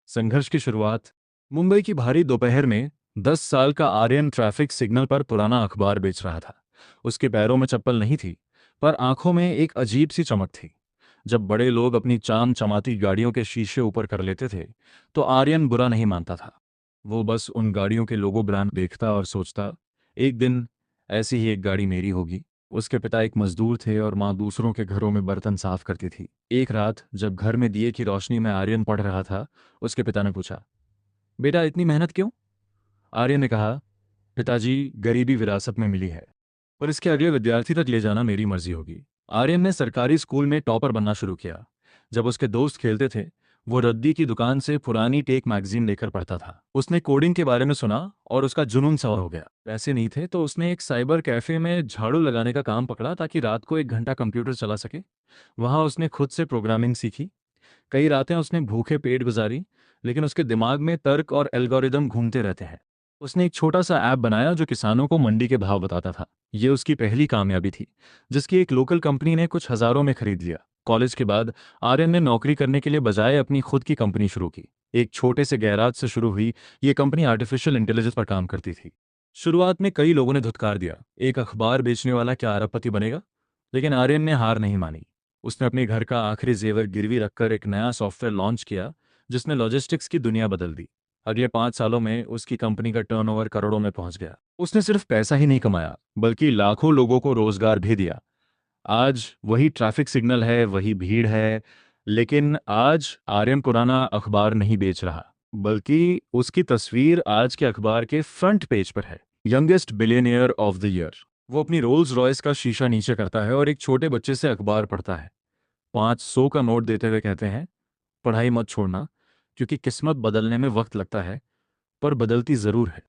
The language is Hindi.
संघर्ष की शुरुआत। मुंबई की भारी दोपहर में 10 साल का आर्यन ट्रैफिक सिग्नल पर पुराना अखबार बेच रहा था। उसके पैरों में चप्पल नहीं थी, पर आंखों में एक अजीब सी चमक थी। जब बड़े लोग अपनी चाम चमाती गाड़ियों के शीशे ऊपर कर लेते थे, तो आर्यन बुरा नहीं मानता था। वो बस उन गाड़ियों के लोगो ब्रांड देखता और सोचता, एक दिन ऐसी ही एक गाड़ी मेरी होगी। उसके पिता एक मजदूर थे और माँ दूसरों के घरों में बर्तन साफ करती थी। एक रात जब घर में दिए की रोशनी में आर्यन पढ़ रहा था, उसके पिता ने पूछा, बेटा इतनी मेहनत क्यों? आर्यन ने कहा, पिताजी, गरीबी विरासत में मिली है, पर इसके अगले विद्यार्थी तक ले जाना मेरी मर्जी होगी। आर्यन ने सरकारी स्कूल में टॉपर बनना शुरू किया। जब उसके दोस्त खेलते थे, वो रद्दी की दुकान से पुरानी टेक मैगजीन लेकर पढ़ता था। उसने कोडिंग के बारे में सुना और उसका जुनून सवार हो गया। पैसे नहीं थे तो उसने एक साइबर कैफे में झाड़ू लगाने का काम पकड़ा ताकि रात को 1 घंटा कंप्यूटर चला सके। वहां उसने खुद से प्रोग्रामिंग सीखी। कई रातें उसने भूखे पेट गुजारी, लेकिन उसके दिमाग में तर्क और एल्गोरिदम घूमते रहते हैं। उसने एक छोटा सा ऐप बनाया जो किसानों को मंडी के भाव बताता था। ये उसकी पहली कामयाबी थी, जिसकी एक लोकल कंपनी ने कुछ हजारों में खरीद लिया। कॉलेज के बाद आर्यन ने नौकरी करने के लिए बजाय अपनी खुद की कंपनी शुरू की। एक छोटे से गैराज से शुरू हुई ये कंपनी आर्टिफिशियल इंटेलिजेंस पर काम करती थी। शुरुआत में कई लोगों ने धुतकार दिया, एक अखबार बेचने वाला क्या अरबपति बनेगा? लेकिन आर्यन ने हार नहीं मानी। उसने अपने घर का आखिरी जेवर गिरवी रखकर एक नया सॉफ्टवेयर लॉन्च किया, जिसने लॉजिस्टिक्स की दुनिया बदल दी। अगले 5 सालों में उसकी कंपनी का टर्नओवर करोड़ों में पहुंच गया। उसने सिर्फ पैसा ही नहीं कमाया, बल्कि लाखों लोगों को रोजगार भी दिया। आज वही ट्रैफिक सिग्नल है, वही भीड़ है, लेकिन आज आर्यन पुराना अखबार नहीं बेच रहा, बल्कि उसकी तस्वीर आज के अखबार के फ्रंट पेज पर है। Youngest billionaire of the year. वो अपनी रोल्स रॉयस का शीशा नीचे करता है और एक छोटे बच्चे से अखबार पढ़ता है। 500 का नोट देते हुए कहते हैं, पढ़ाई मत छोड़ना, क्योंकि किस्मत बदलने में वक्त लगता है, पर बदलती जरूर है।